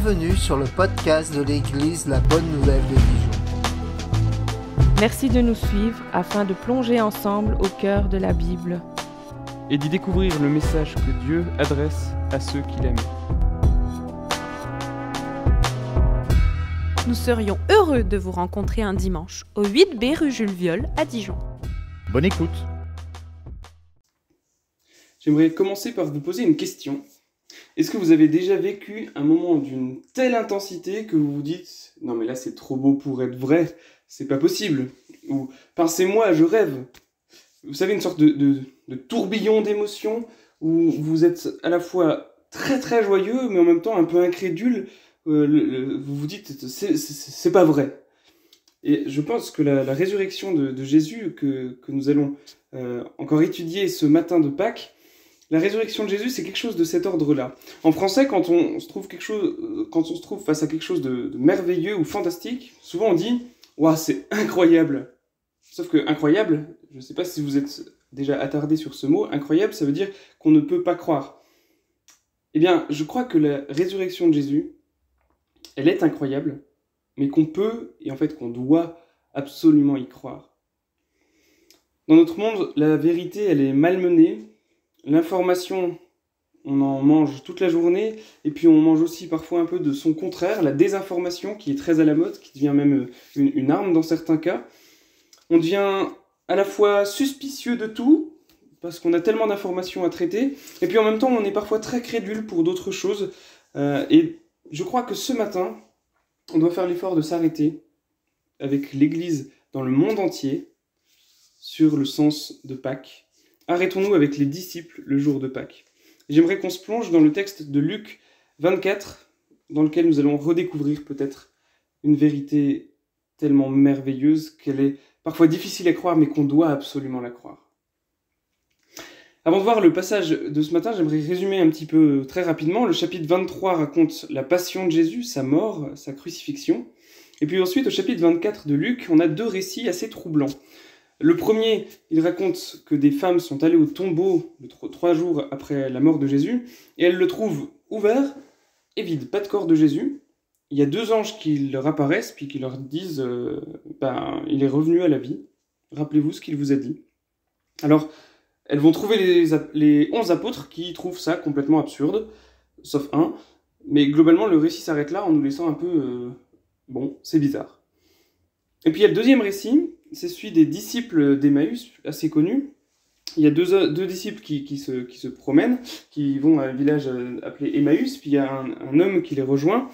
Bienvenue sur le podcast de l'Église La Bonne Nouvelle de Dijon. Merci de nous suivre afin de plonger ensemble au cœur de la Bible et d'y découvrir le message que Dieu adresse à ceux qu'il aime. Nous serions heureux de vous rencontrer un dimanche au 8B rue Jules Viol à Dijon. Bonne écoute. J'aimerais commencer par vous poser une question. Est-ce que vous avez déjà vécu un moment d'une telle intensité que vous vous dites « Non mais là c'est trop beau pour être vrai, c'est pas possible » ou « Pincez-moi, je rêve ». Vous savez, une sorte de tourbillon d'émotions où vous êtes à la fois très très joyeux mais en même temps un peu incrédule. Vous vous dites c'est pas vrai. Et je pense que la résurrection de Jésus que nous allons encore étudier ce matin de Pâques, la résurrection de Jésus, c'est quelque chose de cet ordre-là. En français, quand on se trouve face à quelque chose de merveilleux ou fantastique, souvent on dit « Waouh, c'est incroyable !» Sauf que incroyable, je ne sais pas si vous êtes déjà attardé sur ce mot, incroyable, ça veut dire qu'on ne peut pas croire. Eh bien, je crois que la résurrection de Jésus, elle est incroyable, mais qu'on peut, et en fait qu'on doit absolument y croire. Dans notre monde, la vérité, elle est malmenée. L'information, on en mange toute la journée, et puis on mange aussi parfois un peu de son contraire, la désinformation qui est très à la mode, qui devient même une arme dans certains cas. On devient à la fois suspicieux de tout, parce qu'on a tellement d'informations à traiter, et puis en même temps on est parfois très crédule pour d'autres choses. Et je crois que ce matin, on doit faire l'effort de s'arrêter avec l'Église dans le monde entier sur le sens de Pâques. Arrêtons-nous avec les disciples le jour de Pâques. J'aimerais qu'on se plonge dans le texte de Luc 24, dans lequel nous allons redécouvrir peut-être une vérité tellement merveilleuse qu'elle est parfois difficile à croire, mais qu'on doit absolument la croire. Avant de voir le passage de ce matin, j'aimerais résumer un petit peu très rapidement. Le chapitre 23 raconte la passion de Jésus, sa mort, sa crucifixion. Et puis ensuite, au chapitre 24 de Luc, on a deux récits assez troublants. Le premier, il raconte que des femmes sont allées au tombeau 3 jours après la mort de Jésus, et elles le trouvent ouvert et vide, pas de corps de Jésus. Il y a 2 anges qui leur apparaissent, puis qui leur disent il est revenu à la vie. Rappelez-vous ce qu'il vous a dit. Alors, elles vont trouver les 11 apôtres qui trouvent ça complètement absurde, sauf un. Mais globalement, le récit s'arrête là en nous laissant un peu... c'est bizarre. Et puis il y a le deuxième récit, c'est celui des disciples d'Emmaüs, assez connus. Il y a deux disciples qui se promènent, qui vont à un village appelé Emmaüs, puis il y a un homme qui les rejoint,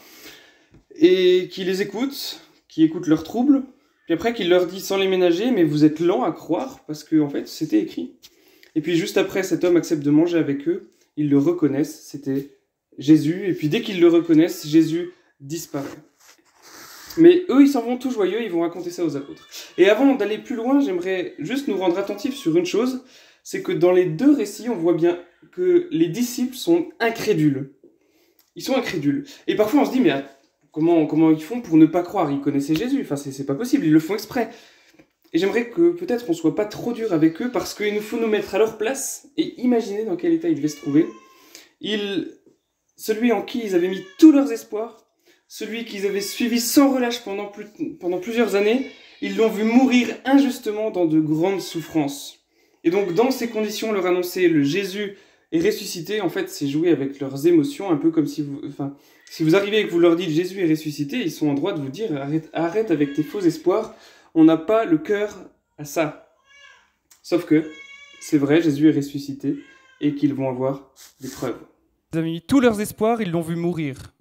et qui les écoute, qui écoute leurs troubles, puis après qui leur dit sans les ménager, mais vous êtes lents à croire, parce que en fait c'était écrit. Et puis juste après, cet homme accepte de manger avec eux, ils le reconnaissent, c'était Jésus, et puis dès qu'ils le reconnaissent, Jésus disparaît. Mais eux, ils s'en vont tout joyeux, ils vont raconter ça aux apôtres. Et avant d'aller plus loin, j'aimerais juste nous rendre attentifs sur une chose, c'est que dans les 2 récits, on voit bien que les disciples sont incrédules. Ils sont incrédules. Et parfois on se dit, mais comment ils font pour ne pas croire? Ils connaissaient Jésus, enfin c'est pas possible, ils le font exprès. Et j'aimerais que peut-être on soit pas trop dur avec eux, parce qu'il nous faut nous mettre à leur place et imaginer dans quel état ils devaient se trouver. Celui en qui ils avaient mis tous leurs espoirs, celui qu'ils avaient suivi sans relâche pendant plusieurs années, ils l'ont vu mourir injustement dans de grandes souffrances. Et donc, dans ces conditions, leur annoncer le Jésus est ressuscité, en fait, c'est jouer avec leurs émotions, un peu comme si vous arrivez et que vous leur dites Jésus est ressuscité, ils sont en droit de vous dire arrête avec tes faux espoirs, on n'a pas le cœur à ça. Sauf que, c'est vrai, Jésus est ressuscité et qu'ils vont avoir des preuves. Ils avaient mis tous leurs espoirs, ils l'ont vu mourir.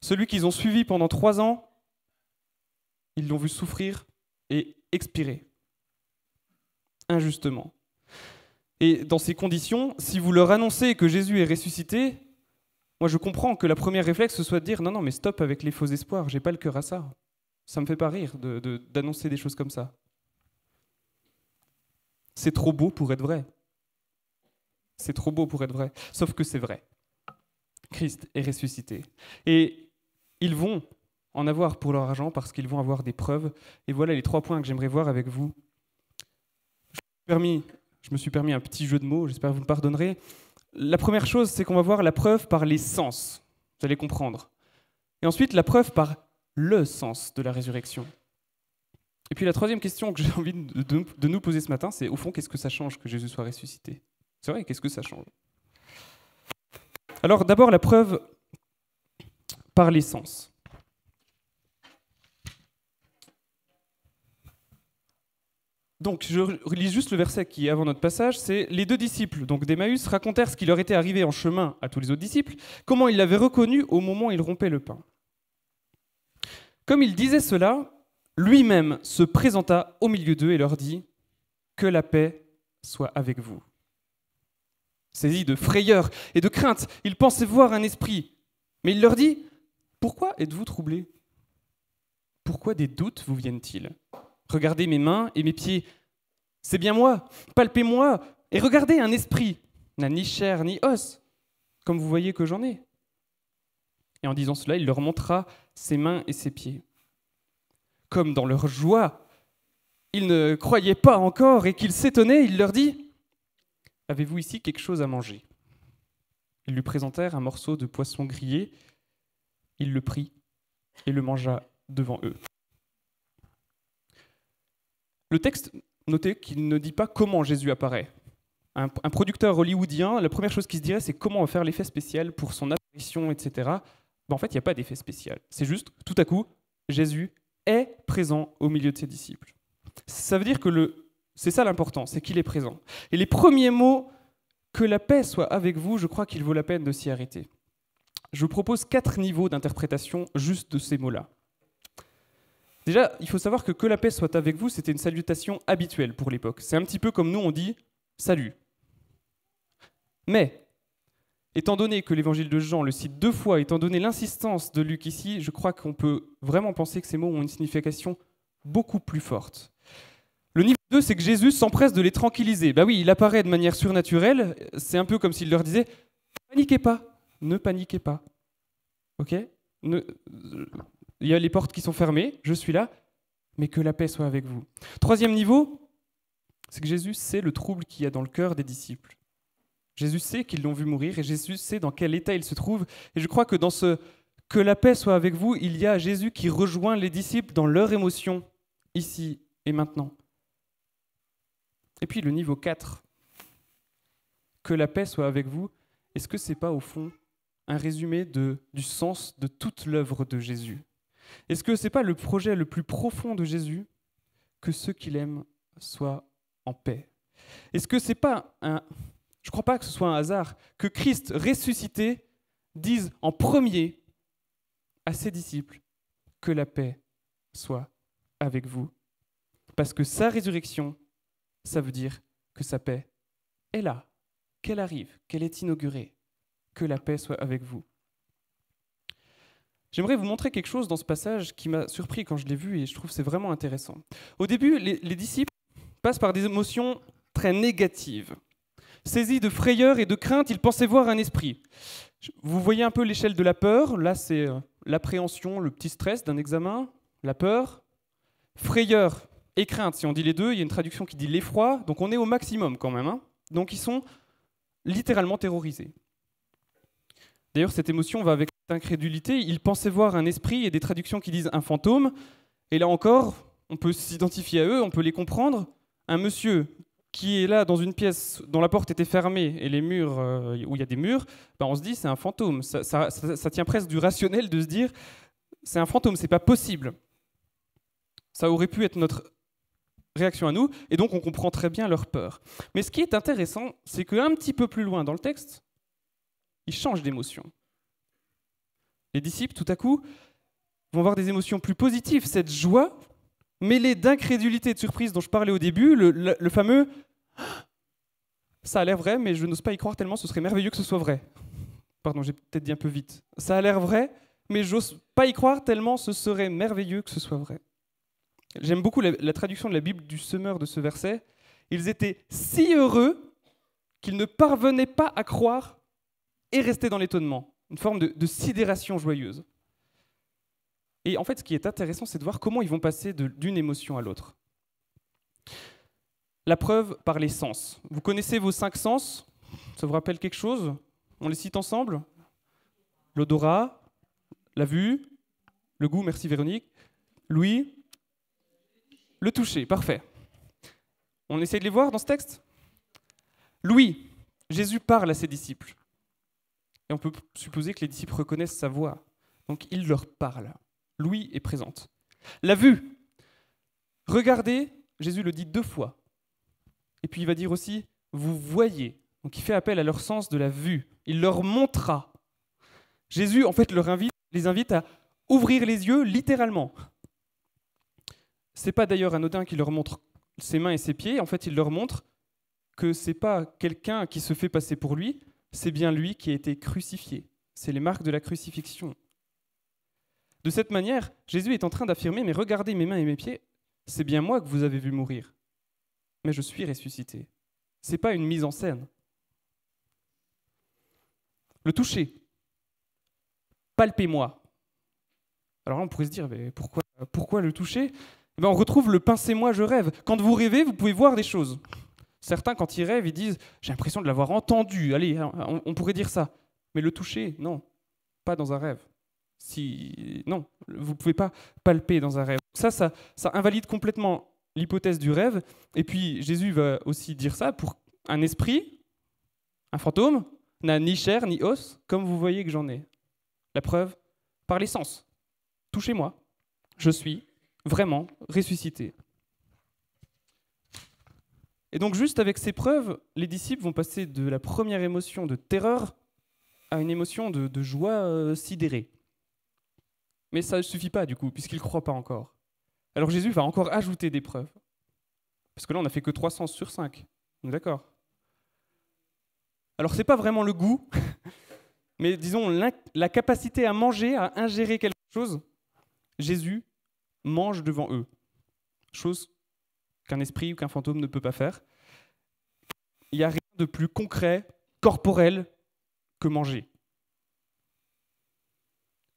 Celui qu'ils ont suivi pendant 3 ans, ils l'ont vu souffrir et expirer. Injustement. Et dans ces conditions, si vous leur annoncez que Jésus est ressuscité, moi je comprends que la première réflexe ce soit de dire non mais stop avec les faux espoirs, j'ai pas le cœur à ça. Ça me fait pas rire d'annoncer des choses comme ça. C'est trop beau pour être vrai. C'est trop beau pour être vrai. Sauf que c'est vrai. Christ est ressuscité. Et ils vont en avoir pour leur argent parce qu'ils vont avoir des preuves. Et voilà les 3 points que j'aimerais voir avec vous. Je me suis permis un petit jeu de mots, j'espère que vous me pardonnerez. La première chose, c'est qu'on va voir la preuve par les sens. Vous allez comprendre. Et ensuite, la preuve par le sens de la résurrection. Et puis la troisième question que j'ai envie de nous poser ce matin, c'est au fond, qu'est-ce que ça change que Jésus soit ressuscité? C'est vrai, qu'est-ce que ça change? Alors d'abord, la preuve par les sens. Donc, je relis juste le verset qui est avant notre passage, c'est « Les deux disciples, donc d'Emmaüs, racontèrent ce qui leur était arrivé en chemin à tous les autres disciples, comment ils l'avaient reconnu au moment où ils rompaient le pain. Comme il disait cela, lui-même se présenta au milieu d'eux et leur dit « Que la paix soit avec vous. » Saisis de frayeur et de crainte, ils pensaient voir un esprit. Mais il leur dit « Pourquoi êtes-vous troublés? Pourquoi des doutes vous viennent-ils ? Regardez mes mains et mes pieds. C'est bien moi, palpez-moi, et regardez, un esprit n'a ni chair ni os, comme vous voyez que j'en ai. » Et en disant cela, il leur montra ses mains et ses pieds. Comme dans leur joie, ils ne croyaient pas encore et qu'ils s'étonnaient, il leur dit « Avez-vous ici quelque chose à manger ?» Ils lui présentèrent un morceau de poisson grillé. Il le prit et le mangea devant eux. Le texte, notez qu'il ne dit pas comment Jésus apparaît. Un producteur hollywoodien, la première chose qu'il se dirait, c'est comment on va faire l'effet spécial pour son apparition, etc. En fait, il n'y a pas d'effet spécial. C'est juste, tout à coup, Jésus est présent au milieu de ses disciples. Ça veut dire que c'est ça l'important, c'est qu'il est présent. Et les premiers mots, que la paix soit avec vous, je crois qu'il vaut la peine de s'y arrêter. Je vous propose 4 niveaux d'interprétation juste de ces mots-là. Déjà, il faut savoir que la paix soit avec vous, c'était une salutation habituelle pour l'époque. C'est un petit peu comme nous, on dit « salut ». Mais, étant donné que l'évangile de Jean le cite 2 fois, étant donné l'insistance de Luc ici, je crois qu'on peut vraiment penser que ces mots ont une signification beaucoup plus forte. Le niveau 2, c'est que Jésus s'empresse de les tranquilliser. Oui, il apparaît de manière surnaturelle, c'est un peu comme s'il leur disait « paniquez pas, ne paniquez pas. Ok ? Il y a les portes qui sont fermées, je suis là, mais que la paix soit avec vous. » Troisième niveau, c'est que Jésus sait le trouble qu'il y a dans le cœur des disciples. Jésus sait qu'ils l'ont vu mourir et Jésus sait dans quel état il se trouve. Et je crois que dans ce « que la paix soit avec vous », il y a Jésus qui rejoint les disciples dans leur émotion, ici et maintenant. Et puis le niveau 4, « que la paix soit avec vous », est-ce que ce n'est pas au fond un résumé du sens de toute l'œuvre de Jésus? Est-ce que ce n'est pas le projet le plus profond de Jésus que ceux qu'il aime soient en paix? Est-ce que c'est pas je ne crois pas que ce soit un hasard que Christ ressuscité dise en premier à ses disciples que la paix soit avec vous. Parce que sa résurrection, ça veut dire que sa paix est là, qu'elle arrive, qu'elle est inaugurée, que la paix soit avec vous. J'aimerais vous montrer quelque chose dans ce passage qui m'a surpris quand je l'ai vu et je trouve que c'est vraiment intéressant. Au début, les disciples passent par des émotions très négatives. Saisis de frayeur et de crainte, ils pensaient voir un esprit. Vous voyez un peu l'échelle de la peur. Là, c'est l'appréhension, le petit stress d'un examen, la peur. Frayeur et crainte, si on dit les deux, il y a une traduction qui dit l'effroi. Donc on est au maximum quand même. Donc ils sont littéralement terrorisés. D'ailleurs, cette émotion va avec incrédulité. Ils pensaient voir un esprit, il y a des traductions qui disent un fantôme. Et là encore, on peut s'identifier à eux, on peut les comprendre. Un monsieur qui est là dans une pièce dont la porte était fermée et les murs, où il y a des murs, on se dit c'est un fantôme. Ça tient presque du rationnel de se dire c'est un fantôme, c'est pas possible. Ça aurait pu être notre réaction à nous, et donc on comprend très bien leur peur. Mais ce qui est intéressant, c'est qu'un petit peu plus loin dans le texte, ils changent d'émotion. Les disciples, tout à coup, vont avoir des émotions plus positives, cette joie mêlée d'incrédulité et de surprise dont je parlais au début, le fameux « ça a l'air vrai, mais je n'ose pas y croire tellement ce serait merveilleux que ce soit vrai ». Pardon, j'ai peut-être dit un peu vite. « Ça a l'air vrai, mais j'ose pas y croire tellement ce serait merveilleux que ce soit vrai ». J'aime beaucoup la traduction de la Bible du semeur de ce verset. Ils étaient si heureux qu'ils ne parvenaient pas à croire et restaient dans l'étonnement. Une forme de sidération joyeuse. Et en fait, ce qui est intéressant, c'est de voir comment ils vont passer d'une émotion à l'autre. La preuve par les sens. Vous connaissez vos 5 sens? Ça vous rappelle quelque chose? On les cite ensemble? L'odorat, la vue, Le goût, merci Véronique. Louis, le toucher, parfait. On essaie de les voir dans ce texte? Louis, Jésus parle à ses disciples. Et on peut supposer que les disciples reconnaissent sa voix. Donc il leur parle. Louis est présente. La vue. Regardez, Jésus le dit 2 fois. Et puis il va dire aussi, vous voyez. Donc il fait appel à leur sens de la vue. Il leur montrera. Jésus, en fait, les invite à ouvrir les yeux littéralement. C'est pas d'ailleurs anodin qu'il leur montre ses mains et ses pieds. En fait, il leur montre que c'est pas quelqu'un qui se fait passer pour lui, c'est bien lui qui a été crucifié. C'est les marques de la crucifixion. De cette manière, Jésus est en train d'affirmer, mais regardez mes mains et mes pieds, c'est bien moi que vous avez vu mourir. Mais je suis ressuscité. C'est pas une mise en scène. Le toucher. Palpez-moi. Alors là, on pourrait se dire, mais pourquoi le toucher? On retrouve le pincez-moi, je rêve. Quand vous rêvez, vous pouvez voir des choses. Certains, quand ils rêvent, ils disent « j'ai l'impression de l'avoir entendu ». Allez, on pourrait dire ça. Mais le toucher, non, pas dans un rêve. Non, vous ne pouvez pas palper dans un rêve. Ça invalide complètement l'hypothèse du rêve. Et puis, Jésus va aussi dire ça pour un esprit, un fantôme, n'a ni chair ni os, comme vous voyez que j'en ai. La preuve, par les sens. Touchez-moi, je suis vraiment ressuscité. Et donc juste avec ces preuves, les disciples vont passer de la première émotion de terreur à une émotion de joie sidérée. Mais ça ne suffit pas du coup, puisqu'ils ne croient pas encore. Alors Jésus va encore ajouter des preuves. Parce que là, on n'a fait que 3 sens sur 5. On est d'accord? Alors c'est pas vraiment le goût, mais disons la capacité à manger, à ingérer quelque chose. Jésus mange devant eux. Chose qu'un esprit ou qu'un fantôme ne peut pas faire. Il n'y a rien de plus concret, corporel, que manger.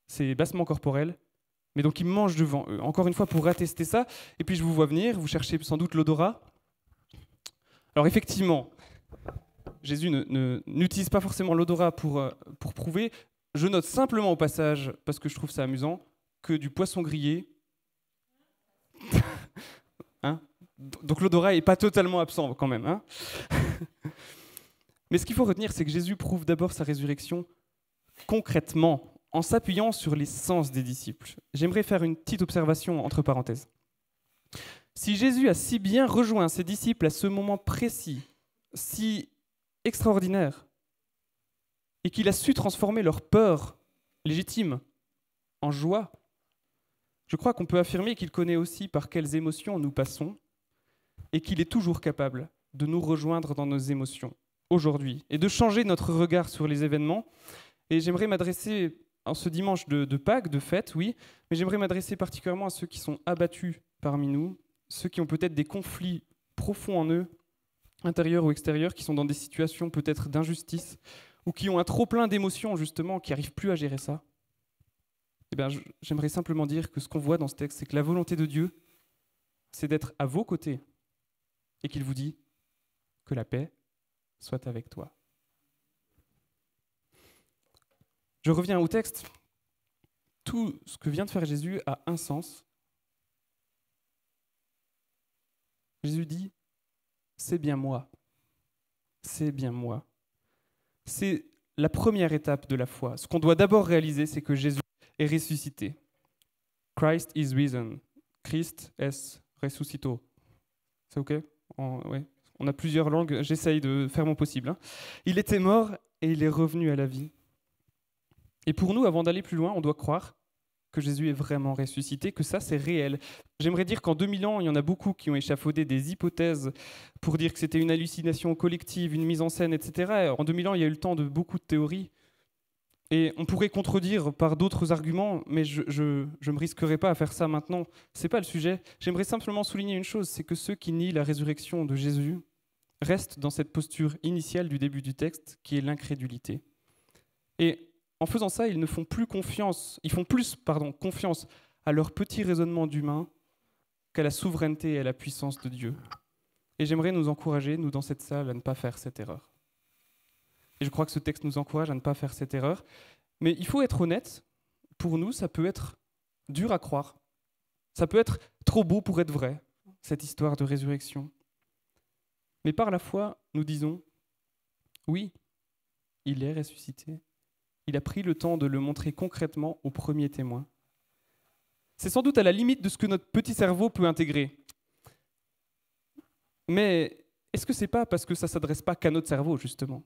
C'est bassement corporel, mais donc il mange devant eux. Encore une fois, pour attester ça, et puis je vous vois venir, vous cherchez sans doute l'odorat. Alors effectivement, Jésus n'utilise pas forcément l'odorat pour prouver. Je note simplement au passage, parce que je trouve ça amusant, que du poisson grillé... hein? Donc l'odorat n'est pas totalement absent quand même. Hein. Mais ce qu'il faut retenir, c'est que Jésus prouve d'abord sa résurrection concrètement, en s'appuyant sur les sens des disciples. J'aimerais faire une petite observation entre parenthèses. Si Jésus a si bien rejoint ses disciples à ce moment précis, si extraordinaire, et qu'il a su transformer leur peur légitime en joie, je crois qu'on peut affirmer qu'il connaît aussi par quelles émotions nous passons et qu'il est toujours capable de nous rejoindre dans nos émotions aujourd'hui et de changer notre regard sur les événements. Et j'aimerais m'adresser, en ce dimanche de Pâques, de fête, oui, mais j'aimerais m'adresser particulièrement à ceux qui sont abattus parmi nous, ceux qui ont peut-être des conflits profonds en eux, intérieurs ou extérieurs, qui sont dans des situations peut-être d'injustice ou qui ont un trop-plein d'émotions, justement, qui n'arrivent plus à gérer ça. Eh bien, j'aimerais simplement dire que ce qu'on voit dans ce texte, c'est que la volonté de Dieu, c'est d'être à vos côtés et qu'il vous dit que la paix soit avec toi. Je reviens au texte. Tout ce que vient de faire Jésus a un sens. Jésus dit, c'est bien moi. C'est bien moi. C'est la première étape de la foi. Ce qu'on doit d'abord réaliser, c'est que Jésus est ressuscité. Christ is risen. Christ est resuscito. C'est OK? Ouais. On a plusieurs langues, j'essaye de faire mon possible. Hein. Il était mort et il est revenu à la vie. Et pour nous, avant d'aller plus loin, on doit croire que Jésus est vraiment ressuscité, que ça, c'est réel. J'aimerais dire qu'en 2000 ans, il y en a beaucoup qui ont échafaudé des hypothèses pour dire que c'était une hallucination collective, une mise en scène, etc. En 2000 ans, il y a eu le temps de beaucoup de théories. Et on pourrait contredire par d'autres arguments, mais je ne me risquerai pas à faire ça maintenant. Ce n'est pas le sujet. J'aimerais simplement souligner une chose, c'est que ceux qui nient la résurrection de Jésus restent dans cette posture initiale du début du texte, qui est l'incrédulité. Et en faisant ça, ils font plus confiance à leur petit raisonnement d'humain qu'à la souveraineté et à la puissance de Dieu. Et j'aimerais nous encourager, nous dans cette salle, à ne pas faire cette erreur. Et je crois que ce texte nous encourage à ne pas faire cette erreur. Mais il faut être honnête, pour nous, ça peut être dur à croire. Ça peut être trop beau pour être vrai, cette histoire de résurrection. Mais par la foi, nous disons, oui, il est ressuscité. Il a pris le temps de le montrer concrètement aux premiers témoins. C'est sans doute à la limite de ce que notre petit cerveau peut intégrer. Mais est-ce que c'est pas parce que ça ne s'adresse pas qu'à notre cerveau, justement ?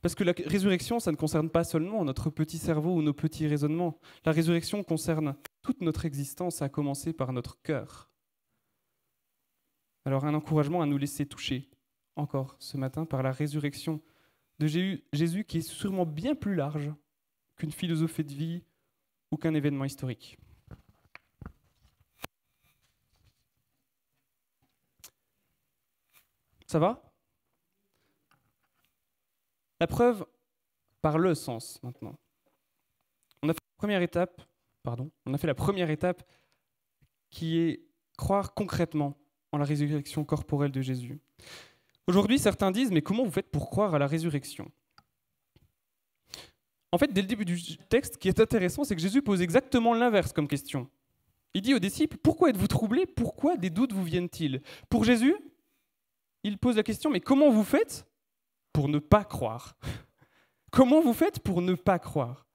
Parce que la résurrection, ça ne concerne pas seulement notre petit cerveau ou nos petits raisonnements. La résurrection concerne toute notre existence, à commencer par notre cœur. Alors un encouragement à nous laisser toucher, encore ce matin, par la résurrection de Jésus qui est sûrement bien plus large qu'une philosophie de vie ou qu'un événement historique. Ça va ? La preuve par le sens, maintenant. On a fait la première étape qui est croire concrètement en la résurrection corporelle de Jésus. Aujourd'hui, certains disent, mais comment vous faites pour croire à la résurrection ? En fait, dès le début du texte, ce qui est intéressant, c'est que Jésus pose exactement l'inverse comme question. Il dit aux disciples, pourquoi êtes-vous troublés ? Pourquoi des doutes vous viennent-ils ? Pour Jésus, il pose la question, mais comment vous faites pour ne pas croire ? Comment vous faites pour ne pas croire ?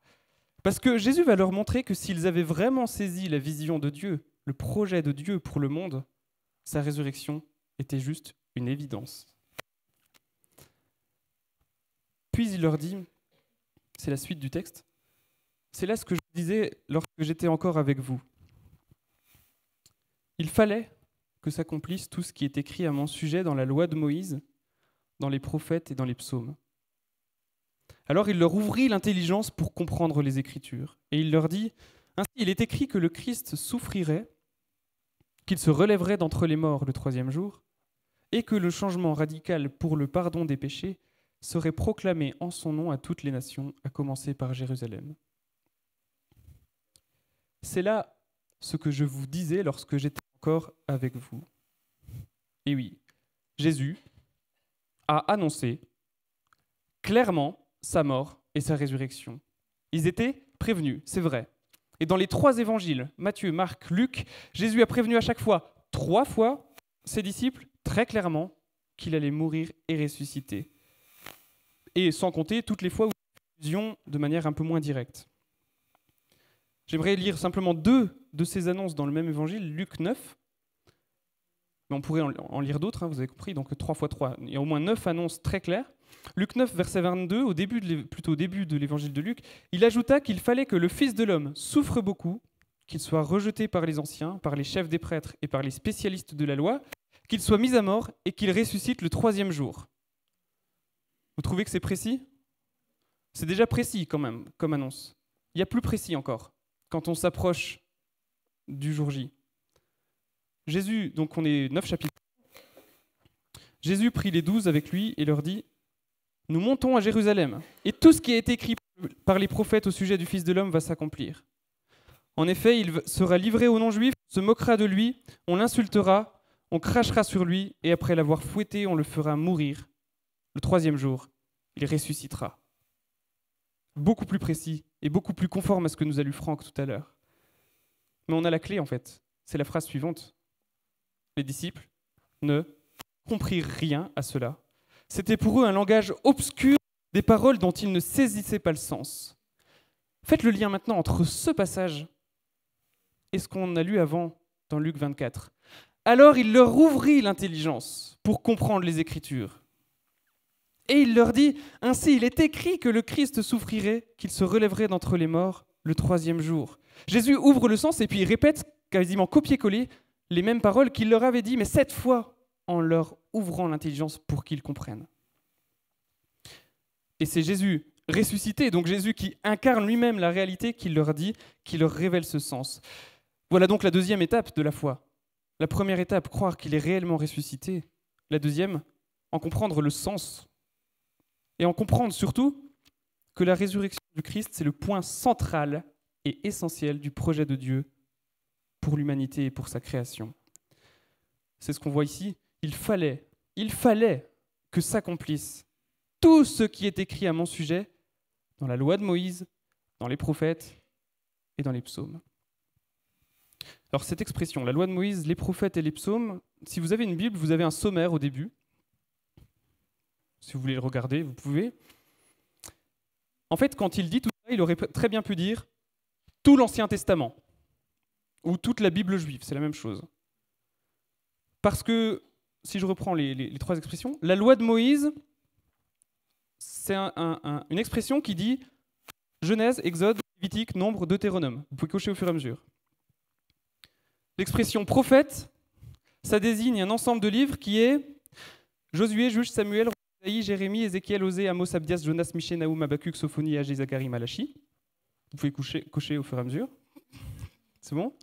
Parce que Jésus va leur montrer que s'ils avaient vraiment saisi la vision de Dieu, le projet de Dieu pour le monde, sa résurrection était juste une évidence. Puis il leur dit, c'est la suite du texte, c'est là ce que je disais lorsque j'étais encore avec vous. Il fallait que s'accomplisse tout ce qui est écrit à mon sujet dans la loi de Moïse, dans les prophètes et dans les psaumes. Alors il leur ouvrit l'intelligence pour comprendre les Écritures, et il leur dit, ainsi il est écrit que le Christ souffrirait, qu'il se relèverait d'entre les morts le 3e jour, et que le changement radical pour le pardon des péchés serait proclamé en son nom à toutes les nations, à commencer par Jérusalem. C'est là ce que je vous disais lorsque j'étais encore avec vous. Et oui, Jésus a annoncé clairement sa mort et sa résurrection. Ils étaient prévenus, c'est vrai. Et dans les 3 évangiles, Matthieu, Marc, Luc, Jésus a prévenu à chaque fois, 3 fois, ses disciples, très clairement, qu'il allait mourir et ressusciter. Et sans compter toutes les fois où il y a une de manière un peu moins directe. J'aimerais lire simplement 2 de ces annonces dans le même évangile, Luc 9. Mais on pourrait en lire d'autres, vous avez compris, donc 3 fois 3. Il y a au moins 9 annonces très claires. Luc 9, verset 22, au début de l'évangile de Luc, il ajouta qu'il fallait que le Fils de l'homme souffre beaucoup, qu'il soit rejeté par les anciens, par les chefs des prêtres et par les spécialistes de la loi, qu'il soit mis à mort et qu'il ressuscite le 3e jour. Vous trouvez que c'est précis ? C'est déjà précis quand même, comme annonce. Il y a plus précis encore, quand on s'approche du jour J. Jésus, donc on est 9 chapitres. Jésus prit les 12 avec lui et leur dit, « Nous montons à Jérusalem, et tout ce qui a été écrit par les prophètes au sujet du Fils de l'homme va s'accomplir. En effet, il sera livré aux non-juifs, on se moquera de lui, on l'insultera, on crachera sur lui, et après l'avoir fouetté, on le fera mourir. Le 3e jour, il ressuscitera. » Beaucoup plus précis et beaucoup plus conforme à ce que nous a lu Franck tout à l'heure. Mais on a la clé en fait, c'est la phrase suivante. Les disciples ne comprirent rien à cela. C'était pour eux un langage obscur, des paroles dont ils ne saisissaient pas le sens. Faites le lien maintenant entre ce passage et ce qu'on a lu avant dans Luc 24. Alors il leur ouvrit l'intelligence pour comprendre les Écritures. Et il leur dit, ainsi il est écrit que le Christ souffrirait, qu'il se relèverait d'entre les morts le 3e jour. Jésus ouvre le sens et puis il répète quasiment copier-coller les mêmes paroles qu'il leur avait dit, mais cette fois en leur ouvrant l'intelligence pour qu'ils comprennent. Et c'est Jésus ressuscité, donc Jésus qui incarne lui-même la réalité qu'il leur dit, qui leur révèle ce sens. Voilà donc la 2e étape de la foi. La première étape, croire qu'il est réellement ressuscité. La 2e, en comprendre le sens. Et en comprendre surtout que la résurrection du Christ, c'est le point central et essentiel du projet de Dieu pour l'humanité et pour sa création. C'est ce qu'on voit ici. Il fallait que s'accomplisse tout ce qui est écrit à mon sujet dans la loi de Moïse, dans les prophètes et dans les psaumes. Alors cette expression, la loi de Moïse, les prophètes et les psaumes, si vous avez une Bible, vous avez un sommaire au début. Si vous voulez le regarder, vous pouvez. En fait, quand il dit tout ça, il aurait très bien pu dire tout l'Ancien Testament ou toute la Bible juive, c'est la même chose. Parce que, si je reprends les trois expressions, la loi de Moïse, c'est une expression qui dit Genèse, Exode, Lévitique, Nombre, Deutéronome. Vous pouvez cocher au fur et à mesure. L'expression prophète, ça désigne un ensemble de livres qui est Josué, Juge, Samuel, Isaïe, Jérémie, Ézéchiel, Osée, Amos, Abdias, Jonas, Michée, Naoum, Habakkuk, Sophonie, Agé, Zacharie, Malachi. Vous pouvez cocher au fur et à mesure. C'est bon ?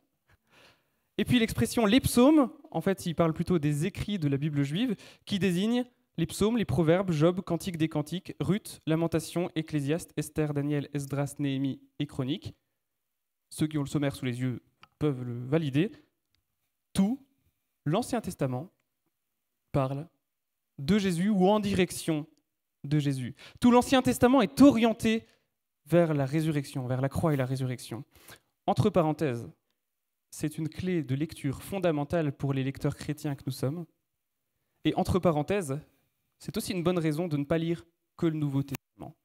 Et puis l'expression les psaumes, en fait, il parle plutôt des écrits de la Bible juive, qui désignent les psaumes, les proverbes, Job, Cantique des Cantiques, Ruth, Lamentation, Ecclésiaste, Esther, Daniel, Esdras, Néhémie et Chroniques. Ceux qui ont le sommaire sous les yeux peuvent le valider. Tout l'Ancien Testament parle de Jésus ou en direction de Jésus. Tout l'Ancien Testament est orienté vers la résurrection, vers la croix et la résurrection. Entre parenthèses, c'est une clé de lecture fondamentale pour les lecteurs chrétiens que nous sommes. Et entre parenthèses, c'est aussi une bonne raison de ne pas lire que le Nouveau Testament.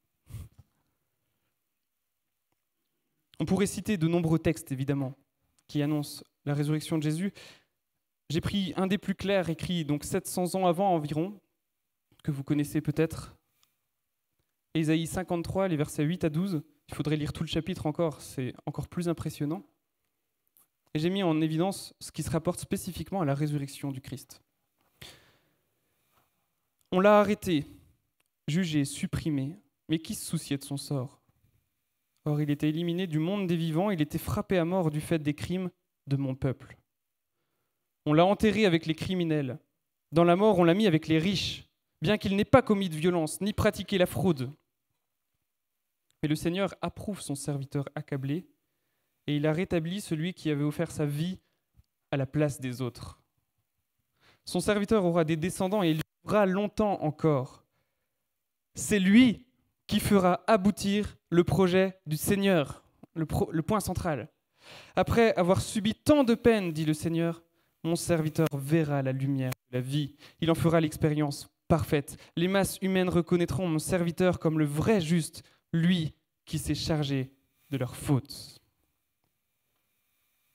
On pourrait citer de nombreux textes, évidemment, qui annoncent la résurrection de Jésus. J'ai pris un des plus clairs, écrit donc 700 ans avant environ, que vous connaissez peut-être. Ésaïe 53, les versets 8 à 12. Il faudrait lire tout le chapitre encore, c'est encore plus impressionnant. Et j'ai mis en évidence ce qui se rapporte spécifiquement à la résurrection du Christ. On l'a arrêté, jugé, supprimé, mais qui se souciait de son sort ? Or, il était éliminé du monde des vivants, il était frappé à mort du fait des crimes de mon peuple. On l'a enterré avec les criminels. Dans la mort, on l'a mis avec les riches, bien qu'il n'ait pas commis de violence, ni pratiqué la fraude. Mais le Seigneur approuve son serviteur accablé, et il a rétabli celui qui avait offert sa vie à la place des autres. Son serviteur aura des descendants et il vivra longtemps encore. C'est lui qui fera aboutir le projet du Seigneur, le point central. Après avoir subi tant de peines, dit le Seigneur, mon serviteur verra la lumière de la vie. Il en fera l'expérience parfaite. Les masses humaines reconnaîtront mon serviteur comme le vrai juste, lui qui s'est chargé de leurs fautes.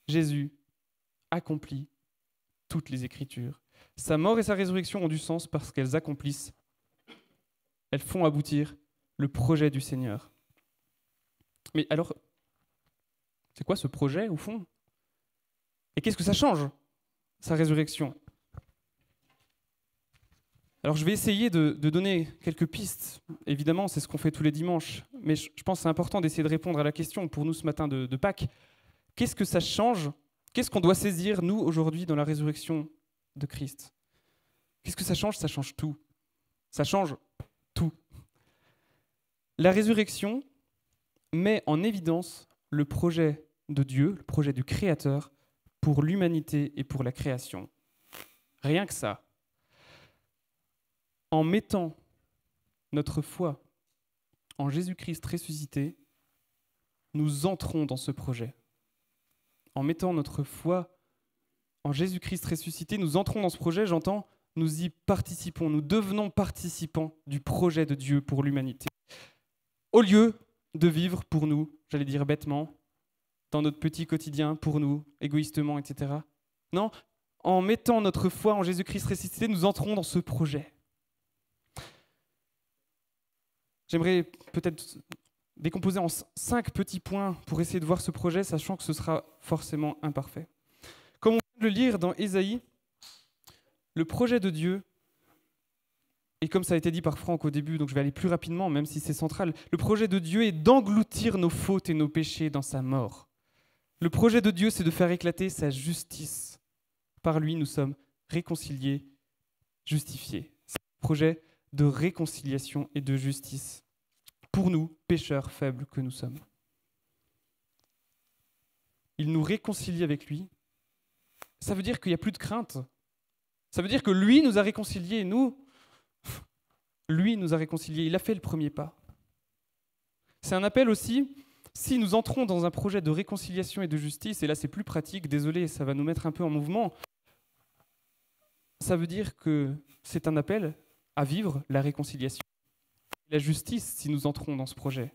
Jésus accomplit toutes les Écritures. Sa mort et sa résurrection ont du sens parce qu'elles accomplissent, elles font aboutir le projet du Seigneur. Mais alors, c'est quoi ce projet au fond ? Et qu'est-ce que ça change, sa résurrection ? Alors je vais essayer de donner quelques pistes. Évidemment, c'est ce qu'on fait tous les dimanches. Mais je pense que c'est important d'essayer de répondre à la question pour nous ce matin de Pâques. Qu'est-ce que ça change ? Qu'est-ce qu'on doit saisir, nous, aujourd'hui, dans la résurrection de Christ ? Qu'est-ce que ça change ? Ça change tout. Ça change tout. La résurrection met en évidence le projet de Dieu, le projet du Créateur, pour l'humanité et pour la création. Rien que ça. En mettant notre foi en Jésus-Christ ressuscité, nous entrons dans ce projet. En mettant notre foi en Jésus-Christ ressuscité, nous entrons dans ce projet, j'entends, nous y participons, nous devenons participants du projet de Dieu pour l'humanité. Au lieu de vivre pour nous, j'allais dire bêtement, dans notre petit quotidien, pour nous, égoïstement, etc. Non, en mettant notre foi en Jésus-Christ ressuscité, nous entrons dans ce projet. J'aimerais peut-être décomposer en 5 petits points pour essayer de voir ce projet, sachant que ce sera forcément imparfait. Comme on vient de le lire dans Ésaïe, le projet de Dieu, et comme ça a été dit par Franck au début, donc je vais aller plus rapidement, même si c'est central, le projet de Dieu est d'engloutir nos fautes et nos péchés dans sa mort. Le projet de Dieu, c'est de faire éclater sa justice. Par lui, nous sommes réconciliés, justifiés. C'est un projet de réconciliation et de justice pour nous, pécheurs faibles que nous sommes. Il nous réconcilie avec lui. Ça veut dire qu'il n'y a plus de crainte. Ça veut dire que lui nous a réconciliés, nous, lui nous a réconciliés. Il a fait le premier pas. C'est un appel aussi Si nous entrons dans un projet de réconciliation et de justice, et là c'est plus pratique, désolé, ça va nous mettre un peu en mouvement, ça veut dire que c'est un appel à vivre la réconciliation, la justice si nous entrons dans ce projet.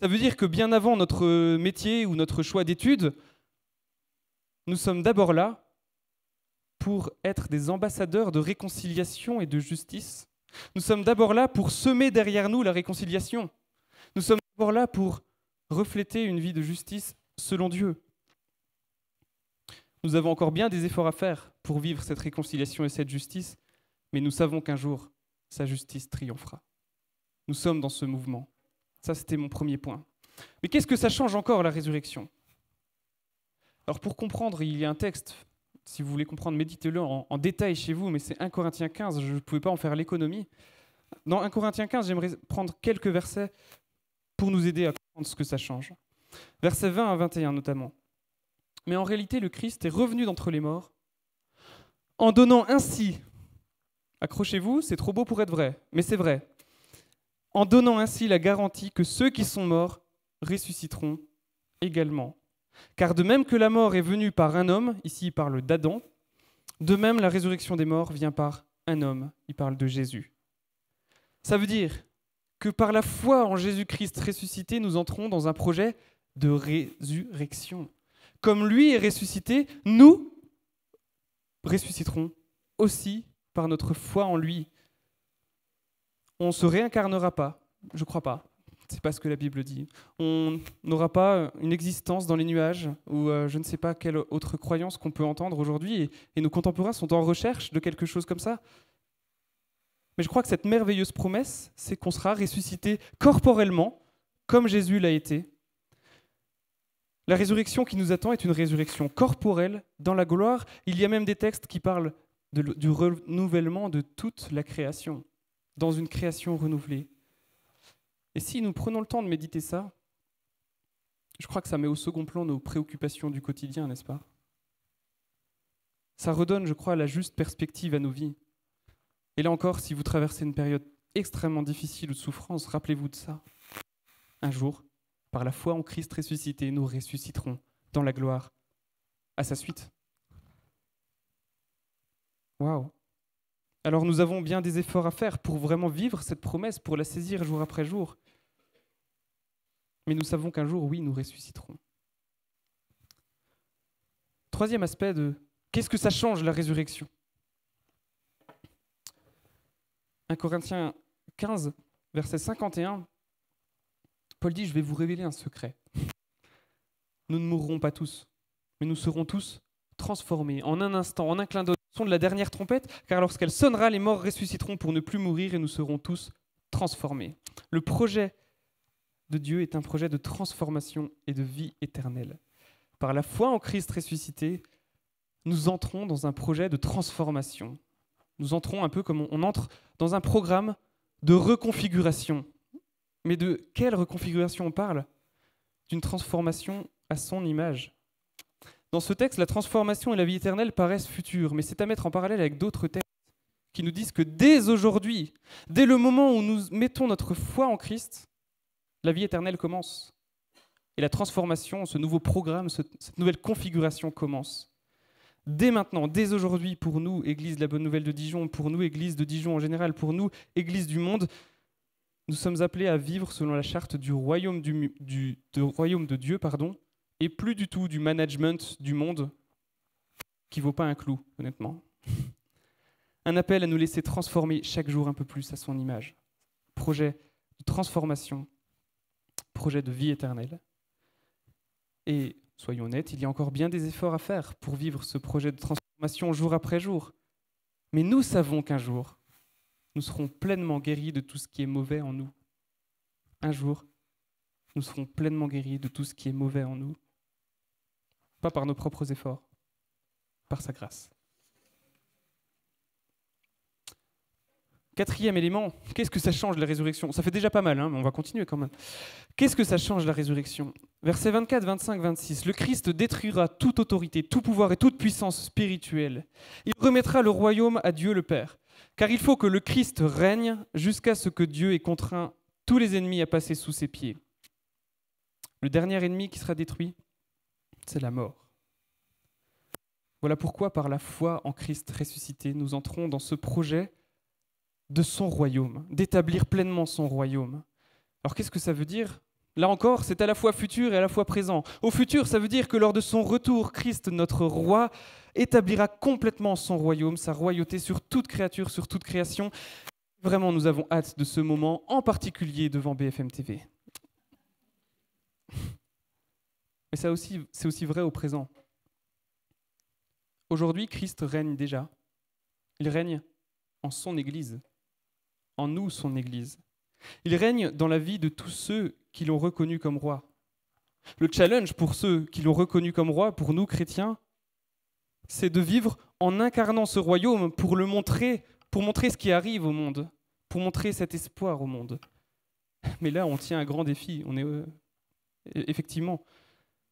Ça veut dire que bien avant notre métier ou notre choix d'études, nous sommes d'abord là pour être des ambassadeurs de réconciliation et de justice. Nous sommes d'abord là pour semer derrière nous la réconciliation. Nous sommes d'abord là pour refléter une vie de justice selon Dieu. Nous avons encore bien des efforts à faire pour vivre cette réconciliation et cette justice, mais nous savons qu'un jour, sa justice triomphera. Nous sommes dans ce mouvement. Ça, c'était mon premier point. Mais qu'est-ce que ça change encore, la résurrection ? Alors pour comprendre, il y a un texte, si vous voulez comprendre, méditez-le en détail chez vous, mais c'est 1 Corinthiens 15, je ne pouvais pas en faire l'économie. Dans 1 Corinthiens 15, j'aimerais prendre quelques versets pour nous aider à comprendre ce que ça change. Versets 20 à 21 notamment. Mais en réalité, le Christ est revenu d'entre les morts, en donnant ainsi, accrochez-vous, c'est trop beau pour être vrai, mais c'est vrai, en donnant ainsi la garantie que ceux qui sont morts ressusciteront également. Car de même que la mort est venue par un homme, ici il parle d'Adam, de même la résurrection des morts vient par un homme, il parle de Jésus. Ça veut dire que par la foi en Jésus-Christ ressuscité, nous entrons dans un projet de résurrection. Comme lui est ressuscité, nous ressusciterons aussi par notre foi en lui. On ne se réincarnera pas, je ne crois pas. C'est pas ce que la Bible dit. On n'aura pas une existence dans les nuages ou je ne sais pas quelle autre croyance qu'on peut entendre aujourd'hui et nos contemporains sont en recherche de quelque chose comme ça. Mais je crois que cette merveilleuse promesse, c'est qu'on sera ressuscité corporellement comme Jésus l'a été. La résurrection qui nous attend est une résurrection corporelle dans la gloire. Il y a même des textes qui parlent du renouvellement de toute la création, dans une création renouvelée. Et si nous prenons le temps de méditer ça, je crois que ça met au second plan nos préoccupations du quotidien, n'est-ce pas ? Ça redonne, je crois, la juste perspective à nos vies. Et là encore, si vous traversez une période extrêmement difficile ou de souffrance, rappelez-vous de ça. Un jour, par la foi en Christ ressuscité, nous ressusciterons dans la gloire à sa suite. Waouh! Alors nous avons bien des efforts à faire pour vraiment vivre cette promesse, pour la saisir jour après jour. Mais nous savons qu'un jour, oui, nous ressusciterons. Troisième aspect de qu'est-ce que ça change la résurrection ? 1 Corinthiens 15, verset 51, Paul dit « Je vais vous révéler un secret. Nous ne mourrons pas tous, mais nous serons tous transformés en un instant, en un clin d'œil, au son de la dernière trompette, car lorsqu'elle sonnera, les morts ressusciteront pour ne plus mourir et nous serons tous transformés. » Le projet de Dieu est un projet de transformation et de vie éternelle. Par la foi en Christ ressuscité, nous entrons dans un projet de transformation. Nous entrons un peu comme on entre dans un programme de reconfiguration. Mais de quelle reconfiguration on parle ? D'une transformation à son image. Dans ce texte, la transformation et la vie éternelle paraissent futures, mais c'est à mettre en parallèle avec d'autres textes qui nous disent que dès aujourd'hui, dès le moment où nous mettons notre foi en Christ, la vie éternelle commence. Et la transformation, ce nouveau programme, cette nouvelle configuration commence. Dès maintenant, dès aujourd'hui, pour nous, Église de la Bonne Nouvelle de Dijon, pour nous, Église de Dijon en général, pour nous, Église du monde, nous sommes appelés à vivre selon la charte du royaume de Dieu, et plus du tout du management du monde, qui ne vaut pas un clou, honnêtement. Un appel à nous laisser transformer chaque jour un peu plus à son image. Projet de transformation, projet de vie éternelle. Et soyons honnêtes, il y a encore bien des efforts à faire pour vivre ce projet de transformation jour après jour. Mais nous savons qu'un jour, nous serons pleinement guéris de tout ce qui est mauvais en nous. Un jour, nous serons pleinement guéris de tout ce qui est mauvais en nous. Pas par nos propres efforts, par sa grâce. Quatrième élément, qu'est-ce que ça change la résurrection ? Ça fait déjà pas mal, mais on va continuer quand même. Qu'est-ce que ça change la résurrection ? Versets 24, 25, 26. Le Christ détruira toute autorité, tout pouvoir et toute puissance spirituelle. Il remettra le royaume à Dieu le Père. Car il faut que le Christ règne jusqu'à ce que Dieu ait contraint tous les ennemis à passer sous ses pieds. Le dernier ennemi qui sera détruit, c'est la mort. Voilà pourquoi, par la foi en Christ ressuscité, nous entrons dans ce projet de son royaume, d'établir pleinement son royaume. Alors qu'est-ce que ça veut dire ? Là encore, c'est à la fois futur et à la fois présent. Au futur, ça veut dire que lors de son retour, Christ, notre roi, établira complètement son royaume, sa royauté sur toute créature, sur toute création. Vraiment, nous avons hâte de ce moment, en particulier devant BFM TV. Mais c'est aussi vrai au présent. Aujourd'hui, Christ règne déjà. Il règne en son Église, en nous, son Église. Il règne dans la vie de tous ceux qui l'ont reconnu comme roi. Le challenge pour ceux qui l'ont reconnu comme roi, pour nous chrétiens, c'est de vivre en incarnant ce royaume pour montrer ce qui arrive au monde, pour montrer cet espoir au monde. Mais là, on tient un grand défi, effectivement,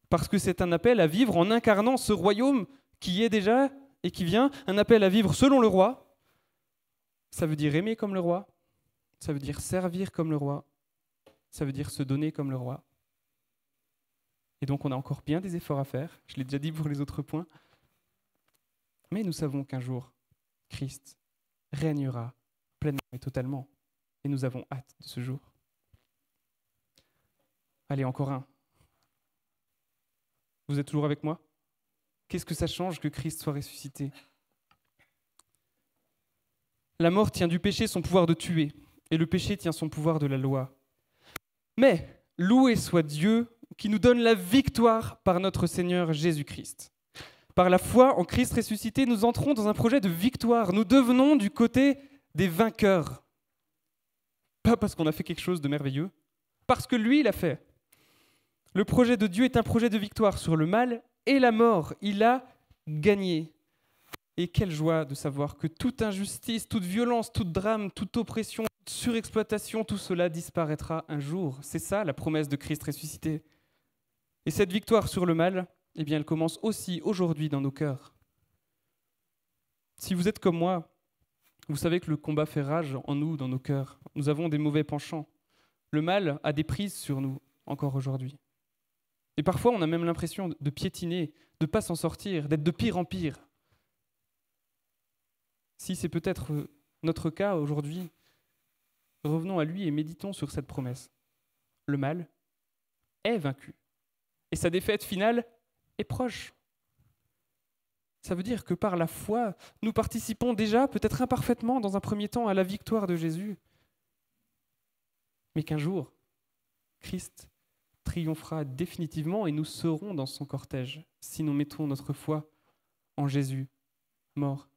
parce que c'est un appel à vivre en incarnant ce royaume qui est déjà et qui vient, un appel à vivre selon le roi. Ça veut dire aimer comme le roi, ça veut dire servir comme le roi, ça veut dire se donner comme le roi. Et donc on a encore bien des efforts à faire, je l'ai déjà dit pour les autres points, mais nous savons qu'un jour, Christ régnera pleinement et totalement, et nous avons hâte de ce jour. Allez, encore un. Vous êtes toujours avec moi ? Qu'est-ce que ça change que Christ soit ressuscité ? La mort tient du péché son pouvoir de tuer, et le péché tient son pouvoir de la loi. Mais loué soit Dieu qui nous donne la victoire par notre Seigneur Jésus-Christ. Par la foi en Christ ressuscité, nous entrons dans un projet de victoire. Nous devenons du côté des vainqueurs. Pas parce qu'on a fait quelque chose de merveilleux, parce que lui l'a fait. Le projet de Dieu est un projet de victoire sur le mal et la mort. Il a gagné. Et quelle joie de savoir que toute injustice, toute violence, tout drame, toute oppression, toute surexploitation, tout cela disparaîtra un jour. C'est ça la promesse de Christ ressuscité. Et cette victoire sur le mal, eh bien, elle commence aussi aujourd'hui dans nos cœurs. Si vous êtes comme moi, vous savez que le combat fait rage en nous, dans nos cœurs. Nous avons des mauvais penchants. Le mal a des prises sur nous, encore aujourd'hui. Et parfois, on a même l'impression de piétiner, de ne pas s'en sortir, d'être de pire en pire. Si c'est peut-être notre cas aujourd'hui, revenons à lui et méditons sur cette promesse. Le mal est vaincu. Et sa défaite finale est proche. Ça veut dire que par la foi, nous participons déjà, peut-être imparfaitement dans un premier temps, à la victoire de Jésus. Mais qu'un jour, Christ triomphera définitivement et nous serons dans son cortège si nous mettons notre foi en Jésus, mort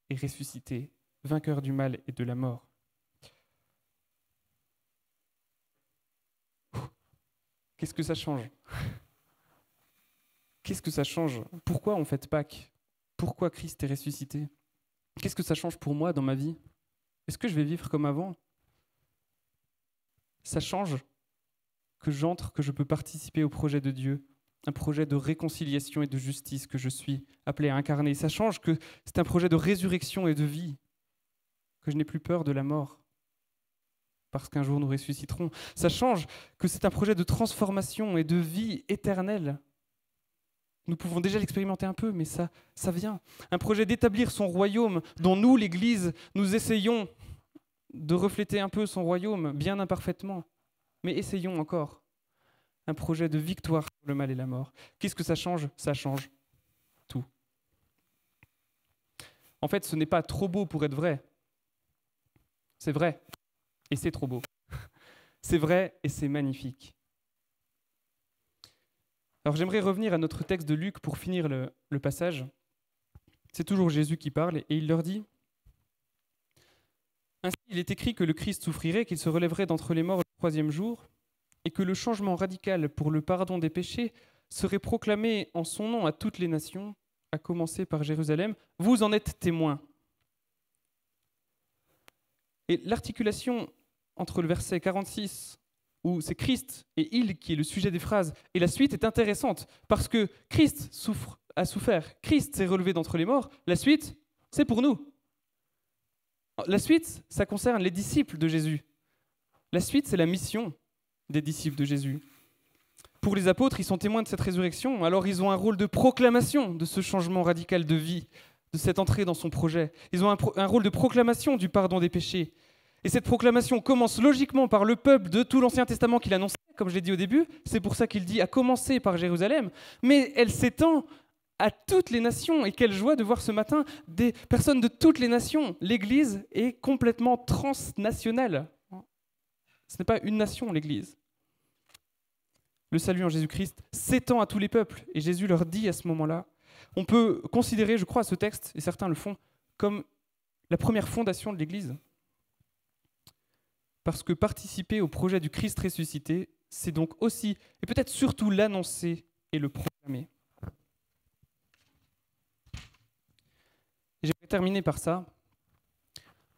et ressuscité, vainqueur du mal et de la mort. Qu'est-ce que ça change ? Qu'est-ce que ça change ? Pourquoi on fête Pâques ? Pourquoi Christ est ressuscité ? Qu'est-ce que ça change pour moi dans ma vie ? Est-ce que je vais vivre comme avant ? Ça change que je peux participer au projet de Dieu, un projet de réconciliation et de justice que je suis appelé à incarner. Ça change que c'est un projet de résurrection et de vie, que je n'ai plus peur de la mort, parce qu'un jour nous ressusciterons. Ça change que c'est un projet de transformation et de vie éternelle. Nous pouvons déjà l'expérimenter un peu, mais ça vient. Un projet d'établir son royaume, dont nous, l'Église, nous essayons de refléter un peu son royaume, bien imparfaitement. Mais essayons encore. Un projet de victoire sur le mal et la mort. Qu'est-ce que ça change ? Ça change tout. En fait, ce n'est pas trop beau pour être vrai. C'est vrai, et c'est trop beau. C'est vrai, et c'est magnifique. Alors j'aimerais revenir à notre texte de Luc pour finir le passage. C'est toujours Jésus qui parle, et il leur dit « Ainsi il est écrit que le Christ souffrirait, qu'il se relèverait d'entre les morts le 3e jour, et que le changement radical pour le pardon des péchés serait proclamé en son nom à toutes les nations, à commencer par Jérusalem. Vous en êtes témoins. » Et l'articulation entre le verset 46, où c'est Christ et il qui est le sujet des phrases, et la suite est intéressante, parce que Christ a souffert, Christ s'est relevé d'entre les morts, la suite, c'est pour nous. La suite, ça concerne les disciples de Jésus. La suite, c'est la mission des disciples de Jésus. Pour les apôtres, ils sont témoins de cette résurrection, alors ils ont un rôle de proclamation de ce changement radical de vie, de cette entrée dans son projet. Ils ont un rôle de proclamation du pardon des péchés. Et cette proclamation commence logiquement par le peuple de tout l'Ancien Testament qu'il annonçait, comme je l'ai dit au début. C'est pour ça qu'il dit à commencer par Jérusalem. Mais elle s'étend à toutes les nations. Et quelle joie de voir ce matin des personnes de toutes les nations. L'Église est complètement transnationale. Ce n'est pas une nation, l'Église. Le salut en Jésus-Christ s'étend à tous les peuples. Et Jésus leur dit à ce moment-là, on peut considérer, je crois, ce texte, et certains le font, comme la première fondation de l'Église. Parce que participer au projet du Christ ressuscité, c'est donc aussi, et peut-être surtout, l'annoncer et le proclamer. Et j'aimerais terminer par ça.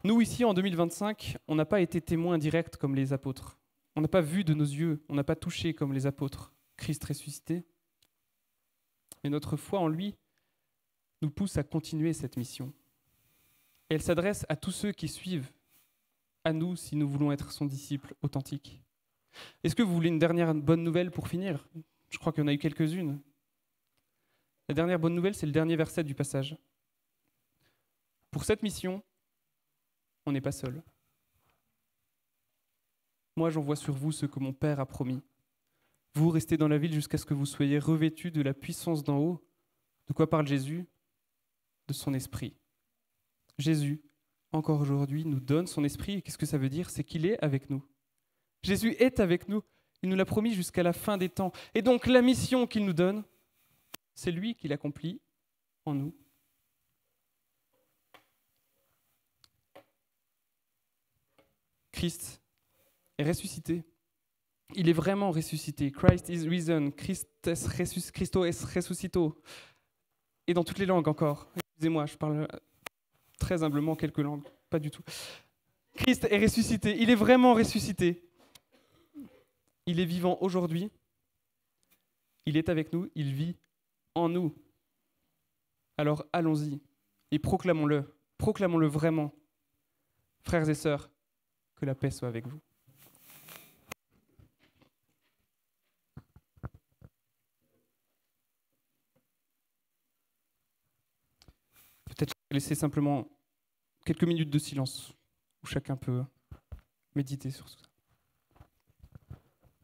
Nous, ici, en 2025, on n'a pas été témoins directs comme les apôtres. On n'a pas vu de nos yeux, on n'a pas touché comme les apôtres Christ ressuscité. Mais notre foi en lui nous pousse à continuer cette mission. Et elle s'adresse à tous ceux qui suivent, à nous si nous voulons être son disciple authentique. Est-ce que vous voulez une dernière bonne nouvelle pour finir ? Je crois qu'il y en a eu quelques-unes. La dernière bonne nouvelle, c'est le dernier verset du passage. Pour cette mission, on n'est pas seul. Moi, j'envoie sur vous ce que mon Père a promis. Vous restez dans la ville jusqu'à ce que vous soyez revêtus de la puissance d'en haut. De quoi parle Jésus ? De son esprit. Jésus, encore aujourd'hui, nous donne son esprit. Et qu'est-ce que ça veut dire ? C'est qu'il est avec nous. Jésus est avec nous. Il nous l'a promis jusqu'à la fin des temps. Et donc, la mission qu'il nous donne, c'est lui qui l'accomplit en nous. Christ est ressuscité. Il est vraiment ressuscité. Christ is risen. Christo est ressuscito. Et dans toutes les langues encore. Excusez-moi, je parle très humblement quelques langues. Pas du tout. Christ est ressuscité. Il est vraiment ressuscité. Il est vivant aujourd'hui. Il est avec nous. Il vit en nous. Alors allons-y et proclamons-le. Proclamons-le vraiment. Frères et sœurs, que la paix soit avec vous. Peut-être laisser simplement quelques minutes de silence où chacun peut méditer sur ça.